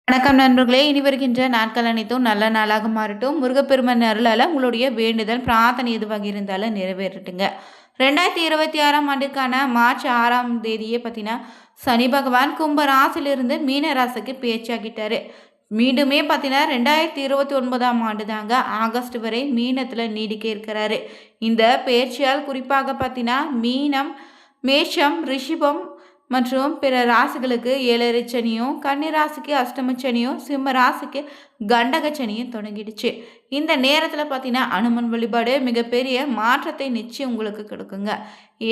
வணக்கம் நண்பர்களே, இனி வருகின்ற நாட்கள் அனைத்தும் நல்ல நாளாக மாறட்டும். முருகப்பெருமான் அருளால் உங்களுடைய வேண்டுதல் பிரார்த்தனை எதுவாக இருந்தாலும் நிறைவேறட்டுங்க. 2026ஆம் ஆண்டுக்கான மார்ச் 6ஆம் தேதியே பார்த்தீங்கன்னா சனி பகவான் கும்ப ராசிலிருந்து மீன ராசிக்கு பேச்சாகிட்டாரு. மீண்டுமே பார்த்தீங்கன்னா 2029ஆம் ஆண்டு தாங்க ஆகஸ்ட் வரை மீனத்தில் நீடிக்க இருக்கிறாரு. இந்த பேச்சியால் குறிப்பாக பார்த்தீங்கன்னா மீனம், மேஷம், ரிஷிபம் மற்றும் பிற ராசிகளுக்கு ஏழரை சனியும், கன்னி ராசிக்கு அஷ்டம சனியும், சிம்ம ராசிக்கு கண்டக சனியும் தொடங்கிடுச்சு. இந்த நேரத்தில் பார்த்தீங்கன்னா அனுமன் வழிபாடு மிகப்பெரிய மாற்றத்தை நிச்சயம் உங்களுக்கு கொடுக்குங்க.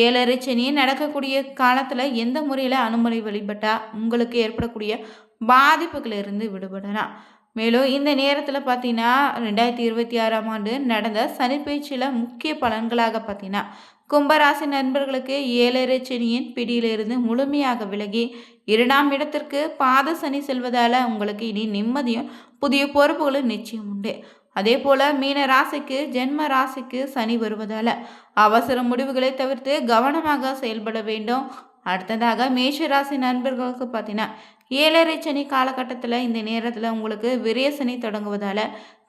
ஏழரை சனி நடக்கக்கூடிய காலத்தில் எந்த முறையில் அனுமனை வழிபட்டால் உங்களுக்கு ஏற்படக்கூடிய பாதிப்புகளிலிருந்து விடுபடலாம். மேலும் இந்த நேரத்தில் பார்த்தீங்கன்னா 2026ஆம் ஆண்டு நடந்த சனிப்பெயர்ச்சியில் முக்கிய பலன்களாக பார்த்தீங்கன்னா கும்பராசி நண்பர்களுக்கு ஏழரை சனியின் பிடியிலிருந்து முழுமையாக விலகி 2ஆம் இடத்திற்கு பாத சனி செல்வதால் உங்களுக்கு இனி நிம்மதியும் புதிய பொறுப்புகளும் நிச்சயம் உண்டு. அதே போல் மீன ராசிக்கு ஜென்ம ராசிக்கு சனி வருவதால் அவசர முடிவுகளை தவிர்த்து கவனமாக செயல்பட வேண்டும். அடுத்ததாக மேஷ ராசி நண்பர்களுக்கு பார்த்தீங்கன்னா ஏழரை சனி காலகட்டத்தில் இந்த நேரத்தில் உங்களுக்கு விரய சனி தொடங்குவதால்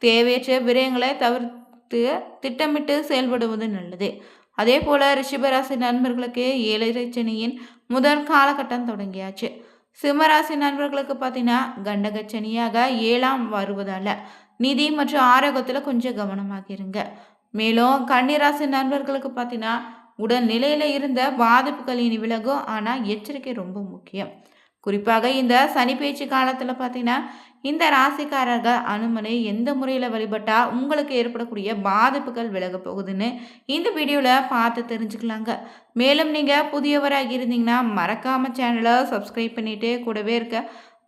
தேவையற்ற விரயங்களை தவிர்த்து திட்டமிட்டு செயல்படுவது நல்லது. அதே போல் ரிஷபராசி நண்பர்களுக்கு ஏழரை சனியின் முதல் காலகட்டம் தொடங்கியாச்சு. சிம்மராசி நண்பர்களுக்கு பார்த்தீங்கன்னா கண்டக சனியாக 7ஆம் வருவதால் நிதி மற்றும் ஆரோக்கியத்தில் கொஞ்சம் கவனமாக இருங்க. மேலும் கன்னிராசி நண்பர்களுக்கு பார்த்தீங்கன்னா உடல் நிலையில் இருந்த பாதிப்புகள் இனி விலகும். ஆனால் எச்சரிக்கை ரொம்ப முக்கியம். குறிப்பாக இந்த சனி பேச்சு காலத்தில் பார்த்தீங்கன்னா இந்த ராசிக்காரர்கள் அனுமனை எந்த முறையில் வழிபட்டால் உங்களுக்கு ஏற்படக்கூடிய பாதிப்புகள் விலக போகுதுன்னு இந்த வீடியோவில் பார்த்து தெரிஞ்சுக்கலாங்க. மேலும் நீங்கள் புதியவராக இருந்தீங்கன்னா மறக்காமல் சேனலை சப்ஸ்கிரைப் பண்ணிவிட்டு கூடவே இருக்க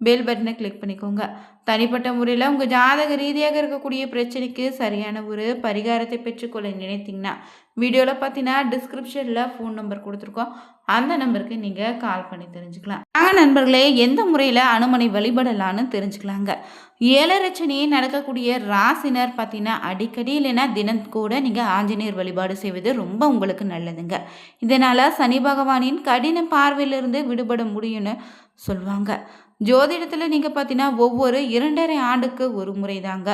பெல் பட்டனை கிளிக் பண்ணிக்கோங்க. தனிப்பட்ட முறையில் உங்கள் ஜாதக ரீதியாக இருக்கக்கூடிய பிரச்சனைக்கு சரியான ஒரு பரிகாரத்தை பெற்றுக்கொள்ள நினைத்தீங்கன்னா வீடியோவில் பார்த்தீங்கன்னா டிஸ்கிரிப்ஷனில் ஃபோன் நம்பர் கொடுத்துருக்கோம். அந்த நம்பருக்கு நீங்கள் கால் பண்ணி தெரிஞ்சுக்கலாம். நண்பர்களே, எந்த முறையில் அனுமனை வழிபடலான்னு தெரிஞ்சுக்கலாங்க. ஏழரை சனி நடக்கக்கூடிய ராசினர் பார்த்தீங்கன்னா அடிக்கடி இல்லைன்னா தினம் கூட நீங்கள் ஆஞ்சநேயர் வழிபாடு செய்வது ரொம்ப உங்களுக்கு நல்லதுங்க. இதனால் சனி பகவானின் கடின பார்வையிலிருந்து விடுபட முடியும்னு சொல்லுவாங்க. ஜோதிடத்தில் நீங்கள் பார்த்தீங்கன்னா ஒவ்வொரு 2.5 ஆண்டுக்கு ஒரு முறை தாங்க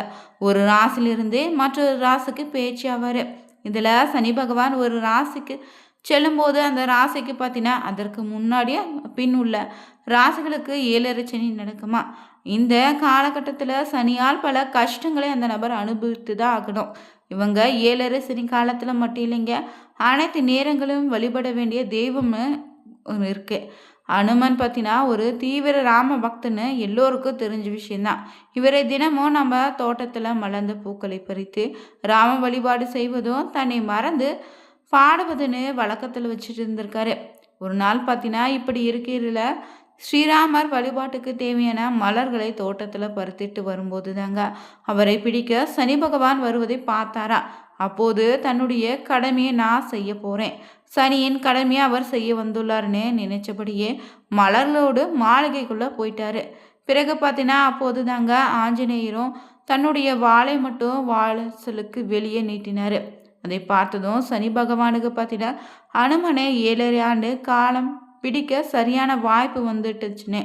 ஒரு ராசிலிருந்து மற்றொரு ராசிக்கு பேச்சு ஆவார். இதில் சனி பகவான் ஒரு ராசிக்கு செல்லும்போது அந்த ராசிக்கு பார்த்தீங்கன்னா அதற்கு முன்னாடியே பின் உள்ள ராசிகளுக்கு ஏழரை சனி நடக்குமா. இந்த காலகட்டத்தில் சனியால் பல கஷ்டங்களை அந்த நபர் அனுபவித்து தான் ஆகணும். இவங்க ஏழரை சனி காலத்தில் மட்டும் இல்லைங்க, அனைத்து நேரங்களும் வழிபட வேண்டிய தெய்வம்னு இருக்கு. அனுமன் பார்த்தீங்கன்னா ஒரு தீவிர ராம பக்தன்னு எல்லோருக்கும் தெரிஞ்ச விஷயந்தான். இவரை தினமும் நம்ம தோட்டத்தில் மலர்ந்த பூக்களை பறித்து ராம வழிபாடு செய்வதும் தன்னை மறந்து பாடுவதுன்னு வழக்கத்தில் வச்சுட்டு இருந்திருக்காரு. ஒரு நாள் பார்த்தீங்கன்னா இப்படி இருக்கிறதுல ஸ்ரீராமர் வழிபாட்டுக்கு தேவையான மலர்களை தோட்டத்தில் பறித்திட்டு வரும்போது தாங்க அவரை பிடிக்க சனி பகவான் வருவதை பார்த்தாரா. அப்போது தன்னுடைய கடமையை நான் செய்ய போகிறேன், சனியின் கடமையை அவர் செய்ய வந்துள்ளாருன்னு நினைச்சபடியே மலர்களோடு மாளிகைக்குள்ளே போயிட்டாரு. பிறகு பார்த்தீங்கன்னா அப்போது தாங்க ஆஞ்சநேயரும் தன்னுடைய வாளை மட்டும் வாசலுக்கு வெளியே நீட்டினார். அதை பார்த்ததும் சனி பகவானுக்கு பார்த்தீங்கன்னா அனுமனை 7.5 ஆண்டு காலம் பிடிக்க சரியான வாய்ப்பு வந்துட்டுச்சுன்னு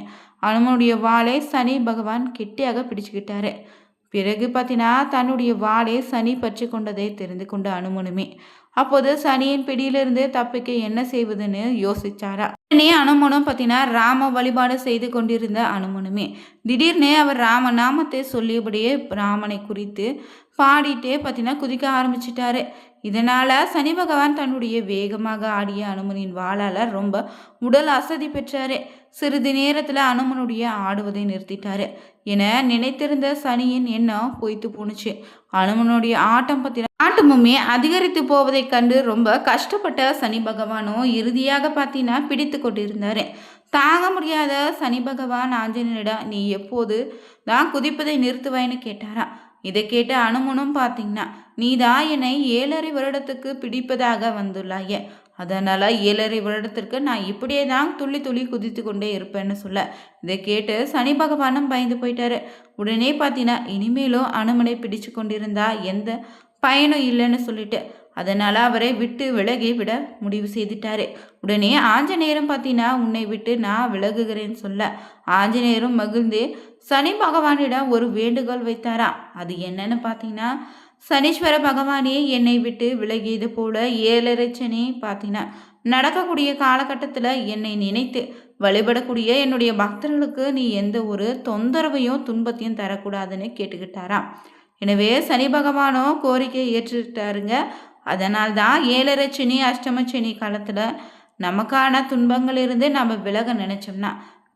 அனுமனுடைய வாளை சனி பகவான் கெட்டியாக பிடிச்சுக்கிட்டாரு. பிறகு பார்த்தீங்கன்னா தன்னுடைய வாளை சனி பற்றி கொண்டதை தெரிந்து கொண்ட அனுமனுமே அப்போது சனியின் பிடியிலிருந்து தப்பிக்க என்ன செய்வதுன்னு யோசிச்சாரா. உடனே அனுமனும் பார்த்தீங்கன்னா ராம வழிபாடு செய்து கொண்டிருந்த அனுமனுமே திடீர்னு அவர் ராம நாமத்தை சொல்லியபடியே ராமனை குறித்து பாடிட்டே பார்த்தீங்கன்னா குதிக்க ஆரம்பிச்சிட்டாரு. இதனால் சனி பகவான் தன்னுடைய வேகமாக ஆடிய அனுமனின் வாளால் ரொம்ப உடல் அசதி பெற்றாரு. சிறிது நேரத்தில் அனுமனுடைய ஆடுவதை நிறுத்திட்டாரு என நினைத்திருந்த சனியின் எண்ணம் பொய்த்து போணுச்சு. அனுமனுடைய ஆட்டமுமே அதிகரித்து போவதை கண்டு ரொம்ப கஷ்டப்பட்ட சனி பகவானும் இறுதியாக பார்த்தீங்கன்னா பிடித்து கொண்டிருந்தாரு. தாங்க முடியாத சனி பகவான் ஆஞ்சநேயரிடம் நீ எப்போது தான் குதிப்பதை நிறுத்துவாய்ன்னு கேட்டாரா. இதை கேட்ட அனுமனும் பார்த்தீங்கன்னா நீதான் என்னை 7.5 வருடத்துக்கு பிடிப்பதாக வந்துள்ளாய, அதனால் 7.5 வருடத்திற்கு நான் இப்படியே தான் துள்ளி துள்ளி குதித்து கொண்டே இருப்பேன்னு சொல்ல இதை கேட்டு சனி பகவானும் பயந்து போயிட்டாரு. உடனே பார்த்தீங்கன்னா இனிமேலும் அனுமனை பிடிச்சு கொண்டிருந்தா எந்த பயனும் இல்லைன்னு சொல்லிட்டு அதனால் அவரை விட்டு விலகி விட முடிவு செய்துட்டாரு. உடனே ஆஞ்சநேயரும் பார்த்தீங்கன்னா உன்னை விட்டு நான் விலகுகிறேன்னு சொல்ல ஆஞ்சநேயரும் மகிழ்ந்து சனி பகவானிடம் ஒரு வேண்டுகோள் வைத்தாராம். அது என்னன்னு பார்த்தீங்கன்னா, சனீஸ்வர பகவானே என்னை விட்டு விலகியது போல 7.5 சனி பார்த்தீங்கன்னா நடக்கக்கூடிய காலகட்டத்தில் என்னை நினைத்து வழிபடக்கூடிய என்னுடைய பக்தர்களுக்கு நீ எந்த ஒரு தொந்தரவையும் துன்பத்தையும் தரக்கூடாதுன்னு கேட்டுக்கிட்டாராம். எனவே சனி பகவானோ கோரிக்கையை ஏற்றுட்டாருங்க. அதனால் தான் 7.5 சனி அஷ்டம சனி காலத்தில் நமக்கான துன்பங்கள் இருந்து நம்ம விலக நினைச்சோம்னா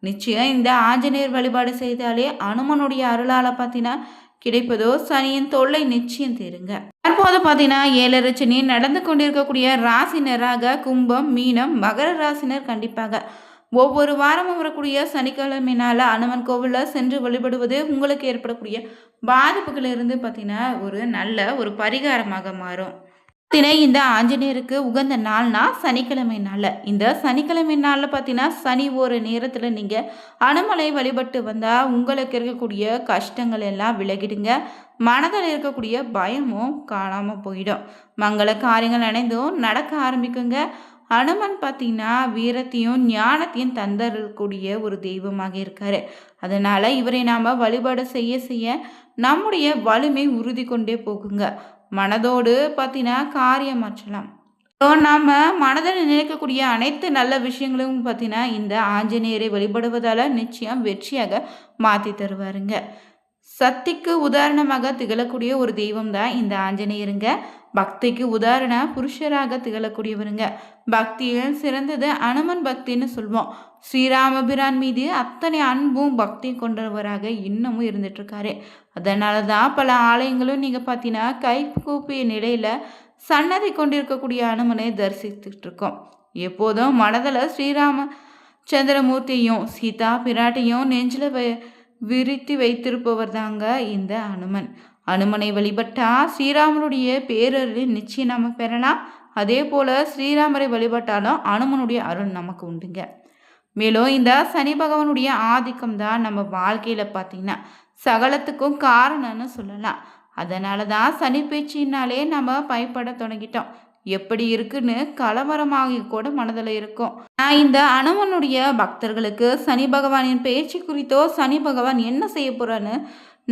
நிச்சயம் இந்த ஆஞ்சநேயர் வழிபாடு செய்தாலே அனுமனுடைய அருளால் பார்த்தீங்கன்னா கிடைப்பதோ சனியின் தொல்லை நிச்சயம் தீருங்க. தற்போது பார்த்தீங்கன்னா 7.5 சனி நடந்து கொண்டிருக்கக்கூடிய ராசினராக கும்பம், மீனம், மகர ராசினர் கண்டிப்பாக ஒவ்வொரு வாரமும் வரக்கூடிய சனிக்கிழமையினால அனுமன் கோவிலில் சென்று வழிபடுவது உங்களுக்கு ஏற்படக்கூடிய பாதிப்புகளிலிருந்து பார்த்தீங்கன்னா ஒரு நல்ல ஒரு பரிகாரமாக மாறும். இந்த ஆஞ்சநேயருக்கு உகந்த நாள்னா சனிக்கிழமை நாளில், இந்த சனிக்கிழமை நாளில் பார்த்தீங்கன்னா சனி ஒரு நேரத்தில் நீங்கள் அனுமலை வழிபட்டு வந்தால் உங்களுக்கு இருக்கக்கூடிய கஷ்டங்கள் எல்லாம் விலகிடுங்க. மனதில் இருக்கக்கூடிய பயமும் காணாமல் போயிடும். மங்கள காரியங்கள் அனைத்தும் நடக்க ஆரம்பிக்குங்க. அனுமன் பார்த்தீங்கன்னா வீரத்தையும் ஞானத்தையும் தந்தரக்கூடிய ஒரு தெய்வமாக இருக்காரு. அதனால் இவரை நாம் வழிபாடு செய்ய செய்ய நம்முடைய வலிமை உறுதி கொண்டே போகுங்க. மனதோடு பார்த்தீங்கன்னா காரியம் மாற்றலாம். நம்ம மனதில் நினைக்கக்கூடிய அனைத்து நல்ல விஷயங்களும் பார்த்தீங்கன்னா இந்த ஆஞ்சநேயரை வழிபடுவதால் நிச்சயம் வெற்றியாக மாற்றி தருவாருங்க. சக்திக்கு உதாரணமாக திகழக்கூடிய ஒரு தெய்வம் தான் இந்த ஆஞ்சநேயருங்க. பக்திக்கு உதாரண புருஷராக திகழக்கூடியவருங்க. பக்தியில் சிறந்தது அனுமன் பக்தின்னு சொல்வோம். ஸ்ரீராமபிரான் மீது அத்தனை அன்பும் பக்தியும் கொண்டவராக இன்னமும் இருந்துட்டு இருக்காரு. அதனால தான் பல ஆலயங்களும் நீங்கள் பார்த்தீங்கன்னா கை கூப்பிய நிலையில் சன்னதி கொண்டிருக்கக்கூடிய அனுமனை தரிசித்துட்டு இருக்கோம். எப்போதும் மனதில் ஸ்ரீராம சந்திரமூர்த்தியும் சீதா பிராட்டையும் நெஞ்சில் விரித்து வைத்திருப்பவர் தாங்க இந்த அனுமன். அனுமனை வழிபட்டா ஸ்ரீராமனுடைய பேரருள் நிச்சயம் நம்ம பெறலாம். அதே போல் ஸ்ரீராமரை வழிபட்டாலும் அனுமனுடைய அருள் நமக்கு உண்டுங்க. மேலும் இந்த சனி பகவானுடைய ஆதிக்கம் தான் நம்ம வாழ்க்கையில் பார்த்தீங்கன்னா சகலத்துக்கும் காரணம்னு சொல்லலாம். அதனால தான் சனி பேச்சினாலே நம்ம பயப்பட தொடங்கிட்டோம். எப்படி இருக்குன்னு கலவரமாகி கூட மனதில் இருக்கும். நான் இந்த அனுமனுடைய பக்தர்களுக்கு சனி பகவானின் பேச்சு குறித்தோ சனி பகவான் என்ன செய்ய போறான்னு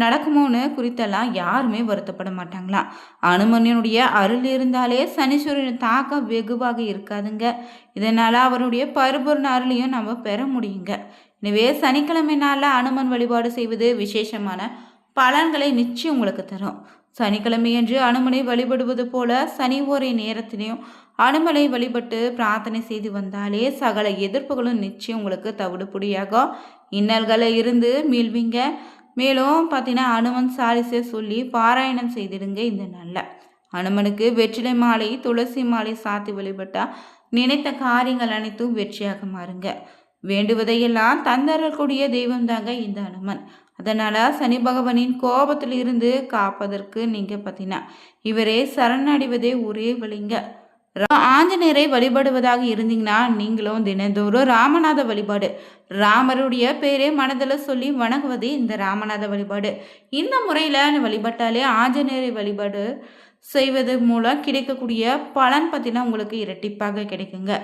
நடக்குமோன்னு குறித்தெல்லாம் யாருமே வருத்தப்பட மாட்டாங்களாம். அனுமனுடைய அருள் இருந்தாலே சனீஸ்வரனின் தாக்கம் வெகுவாக இருக்காதுங்க. இதனால் அவருடைய பரிபூர்ண அருளையும் நம்ம பெற முடியுங்க. எனவே சனிக்கிழமை நாளில் அனுமன் வழிபாடு செய்வது விசேஷமான பலன்களை நிச்சயம் உங்களுக்கு தரும். சனிக்கிழமையன்று அனுமனை வழிபடுவது போல சனி ஓரை நேரத்திலையும் அனுமனை வழிபட்டு பிரார்த்தனை செய்து வந்தாலே சகல எதிர்ப்புகளும் நிச்சயம் உங்களுக்கு தவிடுபடியாகும். இன்னல்களை இருந்து மீள்வீங்க. மேலும் பார்த்தீங்கன்னா அனுமன் சாலிசை சொல்லி பாராயணம் செய்திடுங்க. இந்த நாளில் அனுமனுக்கு வெற்றிலை மாலை துளசி மாலை சாத்தி வழிபட்டால் நினைத்த காரியங்கள் அனைத்தும் வெற்றியாக மாறுங்க. வேண்டுவதையெல்லாம் தந்தரக்கூடிய தெய்வம் தாங்க இந்த அனுமன். அதனால் சனி பகவானின் கோபத்தில் இருந்து காப்பதற்கு நீங்கள் பார்த்தீங்கன்னா இவரே சரணடைவதே ஒரே வழிங்க. ஆஞ்சநேயரை வழிபடுவதாக இருந்தீங்கன்னா நீங்களும் தினந்தோறும் ராமநாத வழிபாடு, ராமருடைய பேரே மனதில் சொல்லி வணங்குவது இந்த ராமநாத வழிபாடு. இந்த முறையில் வழிபட்டாலே ஆஞ்சநேயரை வழிபாடு செய்வது மூலம் கிடைக்கக்கூடிய பலன் பார்த்தீங்கன்னா உங்களுக்கு இரட்டிப்பாக கிடைக்குங்க.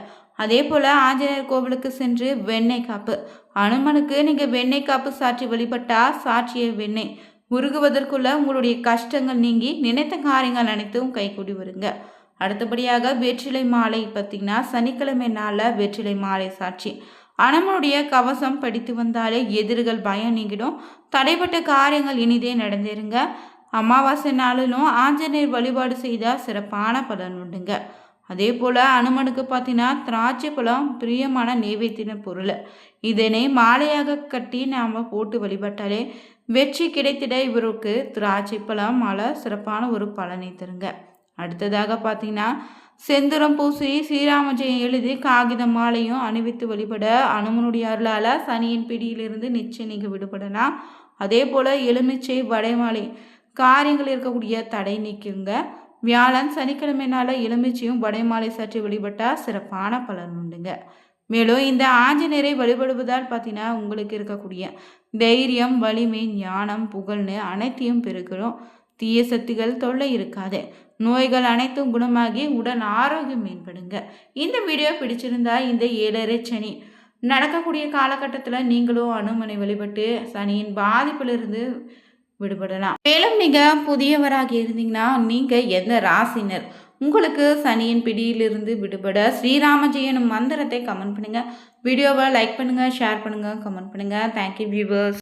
அதே போல் ஆஞ்சநேயர் கோவிலுக்கு சென்று வெண்ணெய் காப்பு, அனுமனுக்கு நீங்கள் வெண்ணெய் காப்பு சாட்சி வழிபட்டால் சாட்சிய வெண்ணெய் உருகுவதற்குள்ள உங்களுடைய கஷ்டங்கள் நீங்கி நினைத்த காரியங்கள் அனைத்தும் கைகூடி வருங்க. அடுத்தபடியாக வெற்றிலை மாலை பார்த்திங்கன்னா சனிக்கிழமை நாளில் வெற்றிலை மாலை சாட்சி அனுமனுடைய கவசம் படித்து வந்தாலே எதிர்கள் பயம் நீங்கிடும். தடைப்பட்ட காரியங்கள் இனிதே நடந்தேருங்க. அமாவாசை நாளிலும் ஆஞ்சநேயர் வழிபாடு செய்தால் சிறப்பான பலன் உண்டுங்க. அதே போல் அனுமனுக்கு பார்த்தீங்கன்னா திராட்சை பழம் பிரியமான நெய்வேத்தின பொருள். இதனை மாலையாக கட்டி நாம் போட்டு வழிபட்டாலே வெற்றி கிடைத்திட இவருக்கு திராட்சை பழம் மாலை சிறப்பான ஒரு பலனை தருங்க. அடுத்ததாக பார்த்தீங்கன்னா செந்துரம் பூசி ஸ்ரீராமஜெயம் எழுதி காகித மாலையும் அணிவித்து வழிபட அனுமனுடைய அருளால் சனியின் பிடியிலிருந்து நிச்சயம் நீங்கள் விடுபடலாம். அதே போல் எலுமிச்சை வடைமாலை காரியங்கள் இருக்கக்கூடிய தடை நீக்குங்க. வியாழன் சனிக்கிழமை நாளில் எலுமிச்சையும் வடைமாலை சற்று வழிபட்டால் சிறப்பான பலன் உண்டுங்க. மேலும் இந்த ஆஞ்சநேயரை வழிபடுவதால் பார்த்தீங்கன்னா உங்களுக்கு இருக்கக்கூடிய தைரியம், வலிமை, ஞானம், புகழ்னு அனைத்தையும் பெருக்கிறோம். தீய சக்திகள் தொல்லை இருக்காது. நோய்கள் அனைத்தும் குணமாகி உடல் ஆரோக்கியம் மேம்படுங்க. இந்த வீடியோ பிடிச்சிருந்தா இந்த 7.5 சனி நடக்கக்கூடிய காலகட்டத்தில் நீங்களும் அனுமனை வழிபட்டு சனியின் பாதிப்பிலிருந்து விடுபடலாம். மேலும் நீங்கள் புதியவராக இருந்தீங்கன்னா நீங்கள் எந்த ராசினர் உங்களுக்கு சனியின் பிடியிலிருந்து விடுபட ஸ்ரீராம ஜெயனும் மந்திரத்தை கமெண்ட் பண்ணுங்கள். வீடியோவை லைக் பண்ணுங்கள், ஷேர் பண்ணுங்கள், கமெண்ட் பண்ணுங்கள். Thank you viewers.